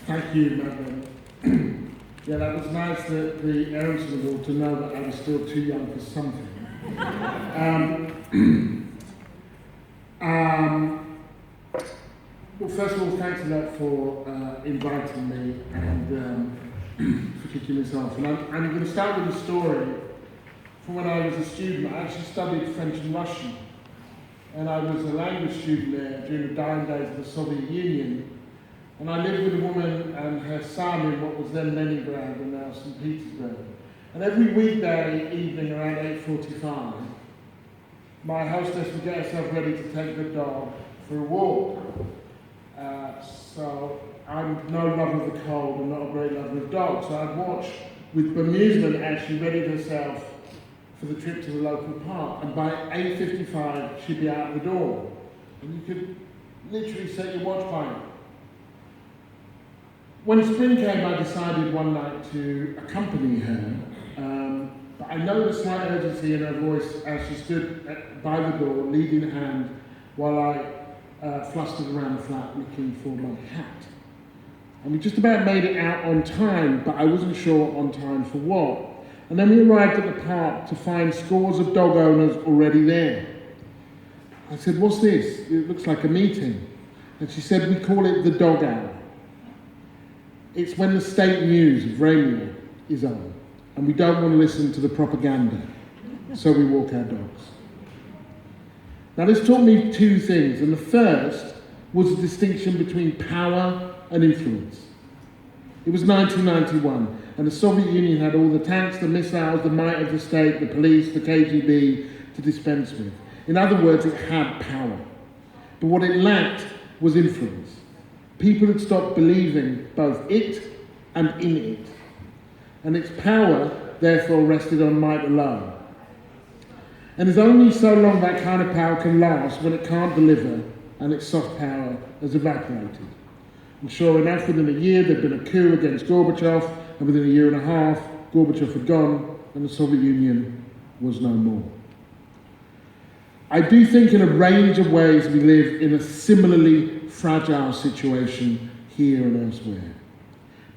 Thank you, Madeleine. Yeah, that was nice that the Aerosmith Award to know that I was still too young for something. Well, first of all, thanks a lot for inviting me and for kicking this off. And I'm going to start with a story from when I was a student. I actually studied French and Russian, and I was a language student there during the dying days of the Soviet Union. And I lived with a woman and her son in what was then Leningrad and now St. Petersburg. And every weekday evening around 8:45, my hostess would get herself ready to take the dog for a walk. So I'm no lover of the cold and not a great lover of dogs. So I'd watch with bemusement as she readied herself for the trip to the local park. And by 8:55, she'd be out the door. And you could literally set your watch by it. When spring came, I decided one night to accompany her, but I noticed a slight urgency in her voice as she stood by the door, leading hand, while I flustered around the flat looking for my hat. And we just about made it out on time, but I wasn't sure on time for what. And then we arrived at the park to find scores of dog owners already there. I said, "What's this? It looks like a meeting." And she said, "We call it the dog hour. It's when the state news of Vremya is on, and we don't want to listen to the propaganda, so we walk our dogs." Now this taught me two things, and the first was the distinction between power and influence. It was 1991, and the Soviet Union had all the tanks, the missiles, the might of the state, the police, the KGB to dispense with. In other words, it had power. But what it lacked was influence. People had stopped believing both it and in it. And its power, therefore, rested on might alone. And there's only so long that kind of power can last when it can't deliver and its soft power has evaporated. And sure enough, within a year, there'd been a coup against Gorbachev, and within a year and a half, Gorbachev had gone, and the Soviet Union was no more. I do think in a range of ways we live in a similarly fragile situation here and elsewhere.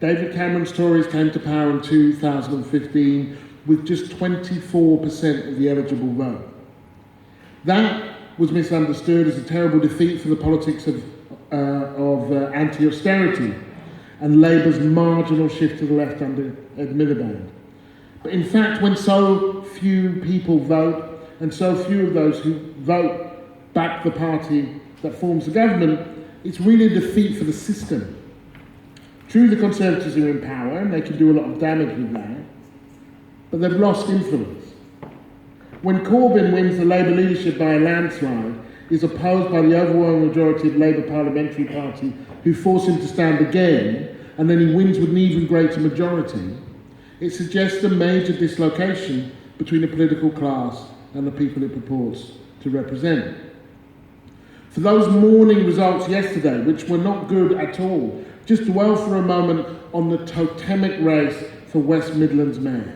David Cameron's Tories came to power in 2015 with just 24% of the eligible vote. That was misunderstood as a terrible defeat for the politics of anti-austerity and Labour's marginal shift to the left under Ed Miliband. But in fact, when so few people vote, and so few of those who vote back the party that forms the government, it's really a defeat for the system. True, the Conservatives are in power and they can do a lot of damage with that, but they've lost influence. When Corbyn wins the Labour leadership by a landslide, is opposed by the overwhelming majority of Labour Parliamentary Party who force him to stand again, and then he wins with an even greater majority, it suggests a major dislocation between the political class and the people it purports to represent. For those mourning results yesterday, which were not good at all, just dwell for a moment on the totemic race for West Midlands Mayor.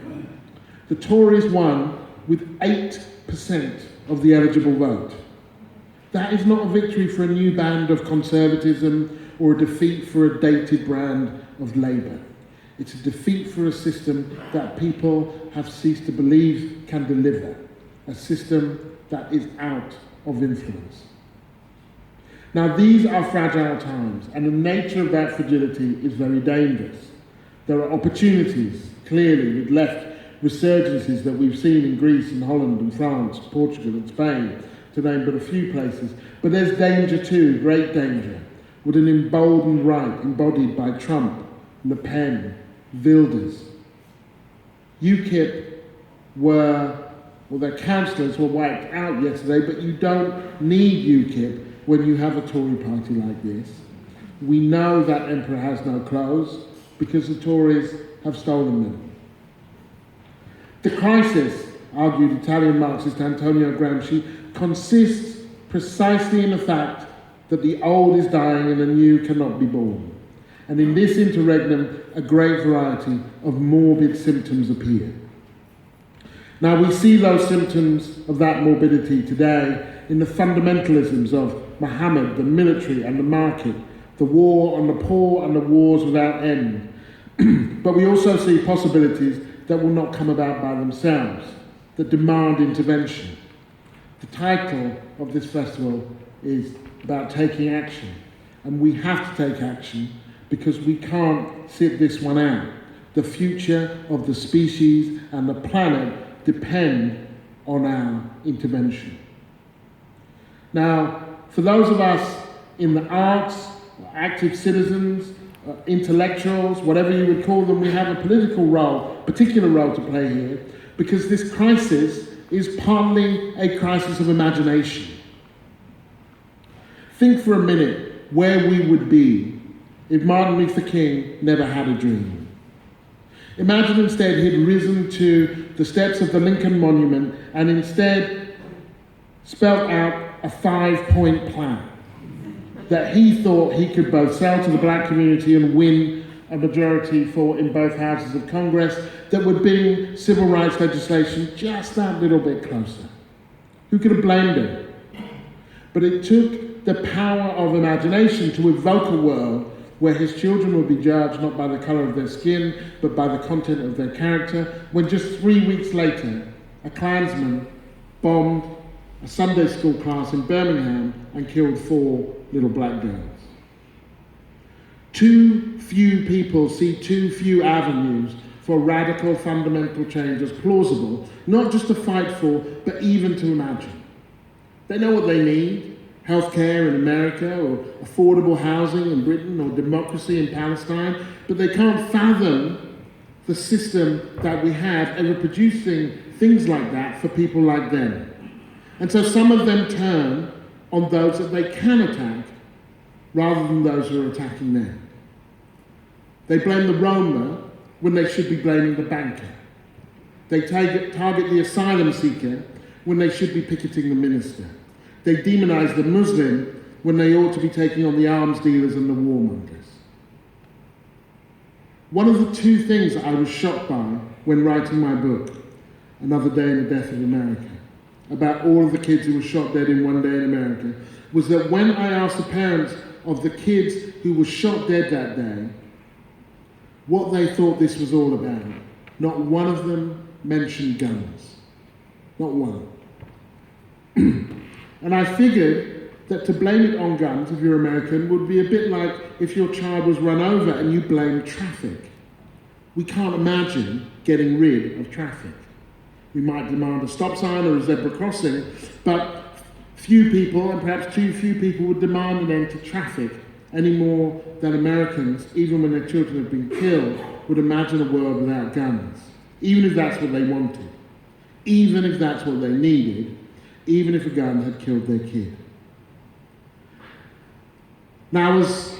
The Tories won with 8% of the eligible vote. That is not a victory for a new band of conservatism or a defeat for a dated brand of Labour. It's a defeat for a system that people have ceased to believe can deliver, a system that is out of influence. Now, these are fragile times, and the nature of that fragility is very dangerous. There are opportunities, clearly, with left resurgences that we've seen in Greece and Holland and France, Portugal and Spain, to name but a few places. But there's danger too, great danger, with an emboldened right embodied by Trump, Le Pen, Wilders. UKIP their councillors were wiped out yesterday, but you don't need UKIP when you have a Tory party like this. We know that emperor has no clothes because the Tories have stolen them. The crisis, argued Italian Marxist Antonio Gramsci, consists precisely in the fact that the old is dying and the new cannot be born. And in this interregnum, a great variety of morbid symptoms appear. Now we see those symptoms of that morbidity today in the fundamentalisms of Mohammed, the military and the market, the war on the poor and the wars without end. But we also see possibilities that will not come about by themselves, that demand intervention. The title of this festival is about taking action, and we have to take action because we can't sit this one out. The future of the species and the planet depend on our intervention. Now, for those of us in the arts, active citizens, intellectuals, whatever you would call them, we have a political role, particular role to play here, because this crisis is partly a crisis of imagination. Think for a minute where we would be if Martin Luther King never had a dream. Imagine instead he'd risen to the steps of the Lincoln Monument and instead spelled out a 5-point plan that he thought he could both sell to the black community and win a majority for in both houses of Congress that would bring civil rights legislation just that little bit closer. Who could have blamed him? But it took the power of imagination to evoke a world where his children would be judged not by the colour of their skin, but by the content of their character, when just 3 weeks later, a Klansman bombed a Sunday school class in Birmingham and killed 4 little black girls. Too few people see too few avenues for radical fundamental change as plausible, not just to fight for, but even to imagine. They know what they need: healthcare in America, or affordable housing in Britain, or democracy in Palestine, but they can't fathom the system that we have ever producing things like that for people like them. And so some of them turn on those that they can attack rather than those who are attacking them. They blame the Roma when they should be blaming the banker. They target the asylum seeker when they should be picketing the minister. They demonize the Muslim when they ought to be taking on the arms dealers and the warmongers. One of the 2 things I was shocked by when writing my book, Another Day in the Death of America, about all of the kids who were shot dead in one day in America, was that when I asked the parents of the kids who were shot dead that day what they thought this was all about, not one of them mentioned guns. Not one. And I figured that to blame it on guns, if you're American, would be a bit like if your child was run over and you blamed traffic. We can't imagine getting rid of traffic. We might demand a stop sign or a zebra crossing, but few people, and perhaps too few people, would demand an end to traffic any more than Americans, even when their children have been killed, would imagine a world without guns, even if that's what they wanted, even if that's what they needed, even if a gun had killed their kid. Now, as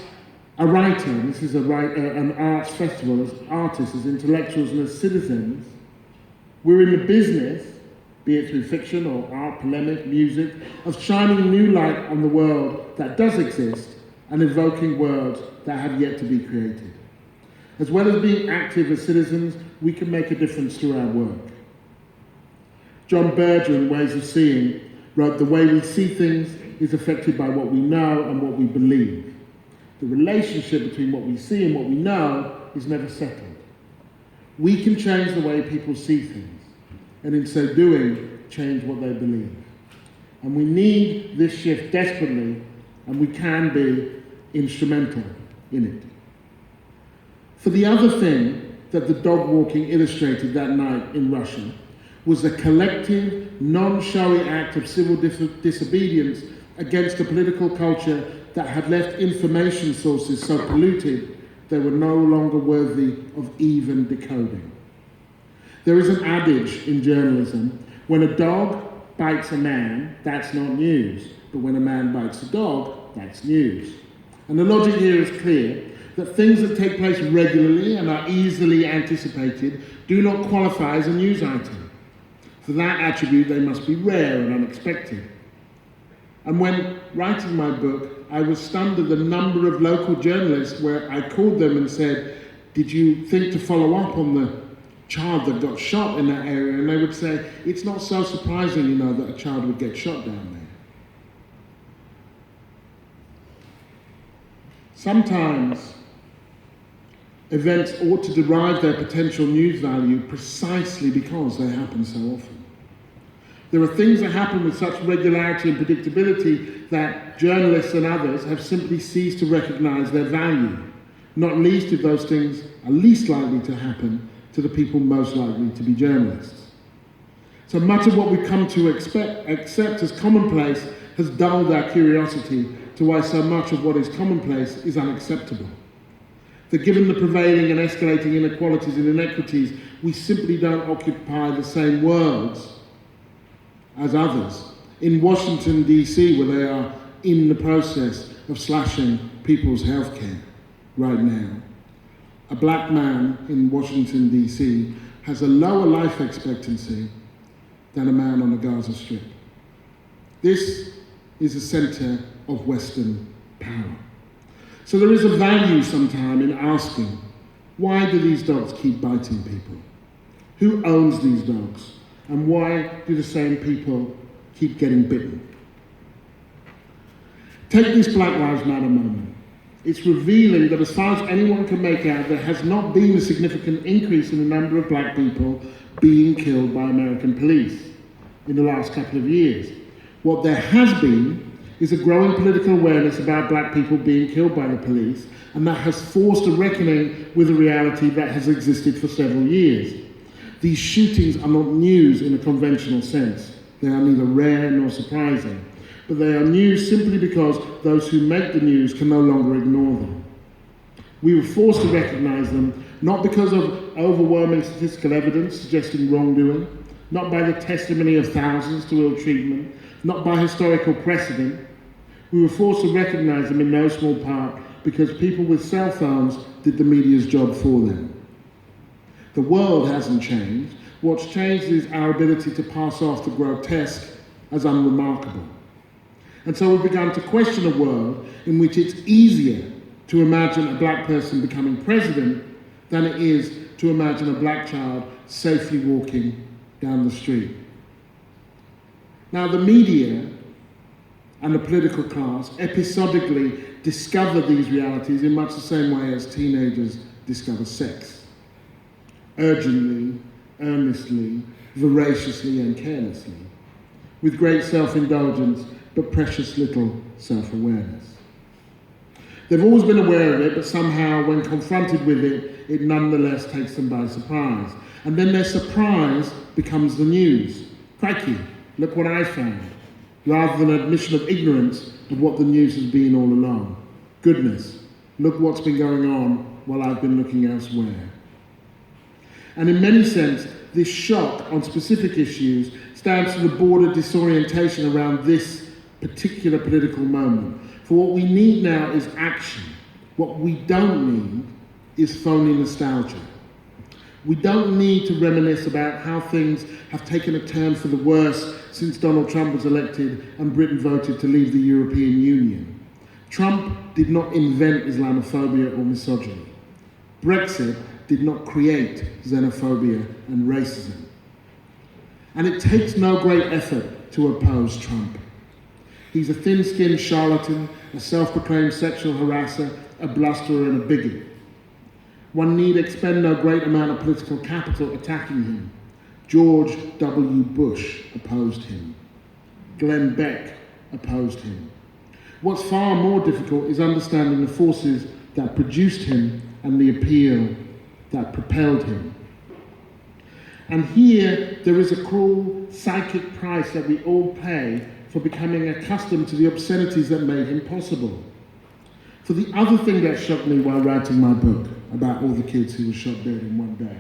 a writer, this is an arts festival, as artists, as intellectuals, and as citizens, we're in the business, be it through fiction or art, polemic, music, of shining a new light on the world that does exist and evoking worlds that have yet to be created. As well as being active as citizens, we can make a difference through our work. John Berger, in Ways of Seeing, wrote, "The way we see things is affected by what we know and what we believe. The relationship between what we see and what we know is never settled. We can change the way people see things, and in so doing, change what they believe. And we need this shift desperately, and we can be instrumental in it." For the other thing that the dog walking illustrated that night in Russia was a collective, non-showy act of civil disobedience against a political culture that had left information sources so polluted they were no longer worthy of even decoding. There is an adage in journalism: when a dog bites a man, that's not news, but when a man bites a dog, that's news. And the logic here is clear, that things that take place regularly and are easily anticipated do not qualify as a news item. For that attribute, they must be rare and unexpected. And when writing my book, I was stunned at the number of local journalists where I called them and said, "Did you think to follow up on the child that got shot in that area?" And they would say, "It's not so surprising, that a child would get shot down there." Sometimes events ought to derive their potential news value precisely because they happen so often. There are things that happen with such regularity and predictability that journalists and others have simply ceased to recognize their value, not least if those things are least likely to happen to the people most likely to be journalists. So much of what we come to accept as commonplace has dulled our curiosity to why so much of what is commonplace is unacceptable. That given the prevailing and escalating inequalities and inequities, we simply don't occupy the same worlds as others. In Washington, D.C., where they are in the process of slashing people's healthcare right now, a black man in Washington, D.C. has a lower life expectancy than a man on the Gaza Strip. This is a center of Western power. So there is a value sometime in asking, why do these dogs keep biting people? Who owns these dogs? And why do the same people keep getting bitten? Take this Black Lives Matter moment. It's revealing that as far as anyone can make out, there has not been a significant increase in the number of black people being killed by American police in the last couple of years. What there has been is a growing political awareness about black people being killed by the police, and that has forced a reckoning with a reality that has existed for several years. These shootings are not news in a conventional sense. They are neither rare nor surprising, but they are news simply because those who make the news can no longer ignore them. We were forced to recognize them, not because of overwhelming statistical evidence suggesting wrongdoing, not by the testimony of thousands to ill treatment, not by historical precedent. We were forced to recognize them in no small part because people with cell phones did the media's job for them. The world hasn't changed. What's changed is our ability to pass off the grotesque as unremarkable. And so we've begun to question a world in which it's easier to imagine a black person becoming president than it is to imagine a black child safely walking down the street. Now, the media and the political class episodically discover these realities in much the same way as teenagers discover sex. Urgently, earnestly, voraciously, and carelessly, with great self-indulgence, but precious little self-awareness. They've always been aware of it, but somehow, when confronted with it, it nonetheless takes them by surprise. And then their surprise becomes the news. Crikey, look what I found. Rather than an admission of ignorance of what the news has been all along. Goodness, look what's been going on while I've been looking elsewhere. And in many sense, this shock on specific issues stands for the broader disorientation around this particular political moment. For what we need now is action. What we don't need is phony nostalgia. We don't need to reminisce about how things have taken a turn for the worse since Donald Trump was elected and Britain voted to leave the European Union. Trump did not invent Islamophobia or misogyny. Brexit did not create xenophobia and racism. And it takes no great effort to oppose Trump. He's a thin-skinned charlatan, a self-proclaimed sexual harasser, a blusterer and a bigot. One need expend no great amount of political capital attacking him. George W. Bush opposed him. Glenn Beck opposed him. What's far more difficult is understanding the forces that produced him and the appeal that propelled him. And here there is a cruel psychic price that we all pay for becoming accustomed to the obscenities that made him possible. For the other thing that shocked me while writing my book about all the kids who were shot dead in one day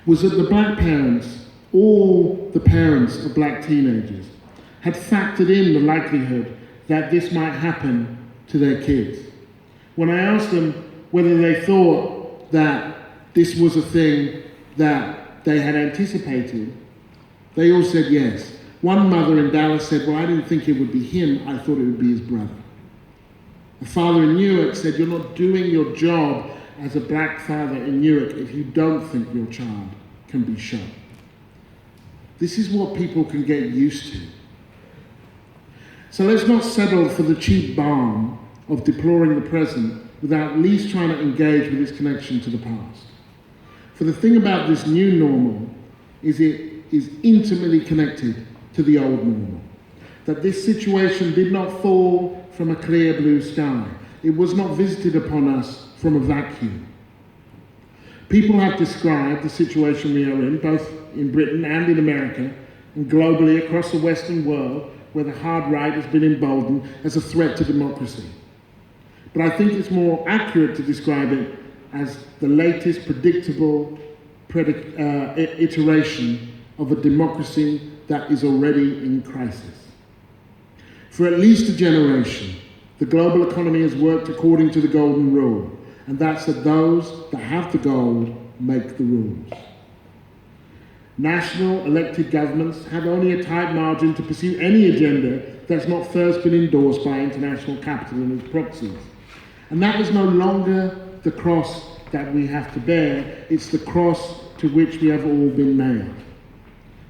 was that the black parents, all the parents of black teenagers, had factored in the likelihood that this might happen to their kids. When I asked them whether they thought that this was a thing that they had anticipated, they all said yes. One mother in Dallas said, well, I didn't think it would be him, I thought it would be his brother. A father in Newark said, you're not doing your job as a black father in Newark if you don't think your child can be shot. This is what people can get used to. So let's not settle for the cheap balm of deploring the present without at least trying to engage with its connection to the past. For the thing about this new normal is it is intimately connected to the old normal. That this situation did not fall from a clear blue sky. It was not visited upon us from a vacuum. People have described the situation we are in, both in Britain and in America, and globally across the Western world, where the hard right has been emboldened, as a threat to democracy. But I think it's more accurate to describe it as the latest predictable iteration of a democracy that is already in crisis. For at least a generation, the global economy has worked according to the golden rule, and that's that those that have the gold make the rules. National elected governments have only a tight margin to pursue any agenda that's not first been endorsed by international capital and its proxies. And that is no longer the cross that we have to bear, it's the cross to which we have all been nailed.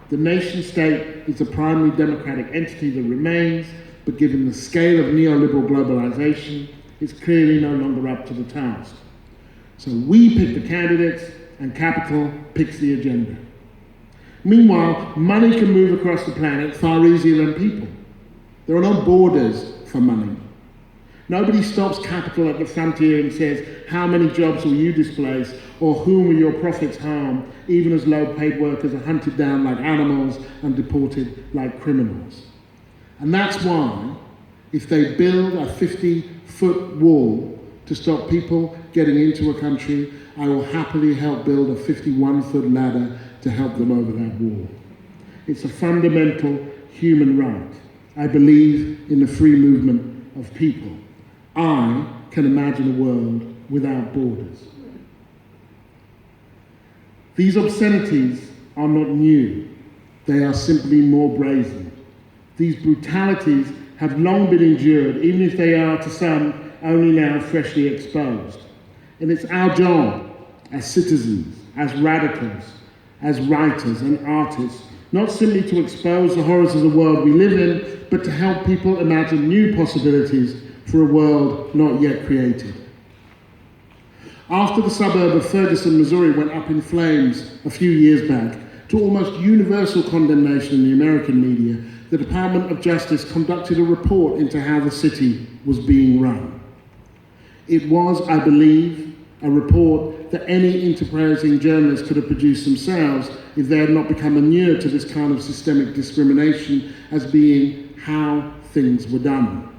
The nation state is the primary democratic entity that remains, but given the scale of neoliberal globalization, it's clearly no longer up to the task. So we pick the candidates and capital picks the agenda. Meanwhile, money can move across the planet far easier than people. There are no borders for money. Nobody stops capital at the frontier and says, how many jobs will you displace, or whom will your profits harm, even as low-paid workers are hunted down like animals and deported like criminals. And that's why, if they build a 50-foot wall to stop people getting into a country, I will happily help build a 51-foot ladder to help them over that wall. It's a fundamental human right. I believe in the free movement of people. I can imagine a world without borders. These obscenities are not new. They are simply more brazen. These brutalities have long been endured, even if they are to some only now freshly exposed. And it's our job as citizens, as radicals, as writers and artists, not simply to expose the horrors of the world we live in, but to help people imagine new possibilities for a world not yet created. After the suburb of Ferguson, Missouri went up in flames a few years back, to almost universal condemnation in the American media, the Department of Justice conducted a report into how the city was being run. It was, I believe, a report that any enterprising journalist could have produced themselves if they had not become inured to this kind of systemic discrimination as being how things were done.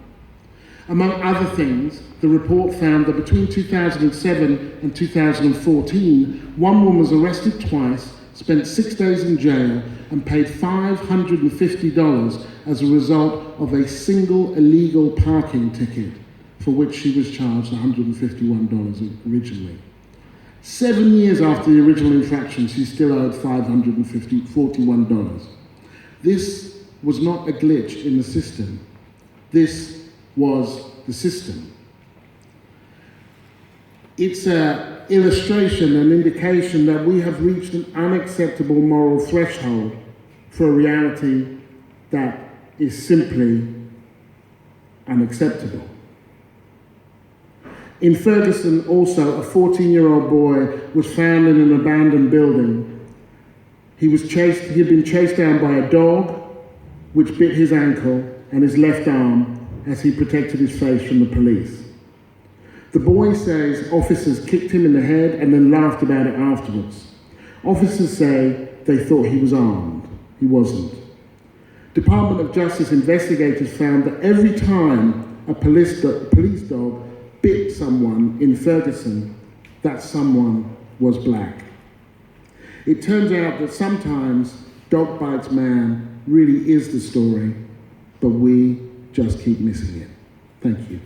Among other things, the report found that between 2007 and 2014, one woman was arrested twice, spent 6 days in jail, and paid $550 as a result of a single illegal parking ticket, for which she was charged $151 originally. 7 years after the original infraction, she still owed $541. This was not a glitch in the system. This was the system. It's an illustration, an indication that we have reached an unacceptable moral threshold for a reality that is simply unacceptable. In Ferguson, also, a 14-year-old boy was found in an abandoned building. He had been chased down by a dog, which bit his ankle and his left arm as he protected his face from the police. The boy says officers kicked him in the head and then laughed about it afterwards. Officers say they thought he was armed. He wasn't. Department of Justice investigators found that every time a police dog bit someone in Ferguson, that someone was black. It turns out that sometimes dog bites man really is the story, but we just keep missing it. Thank you.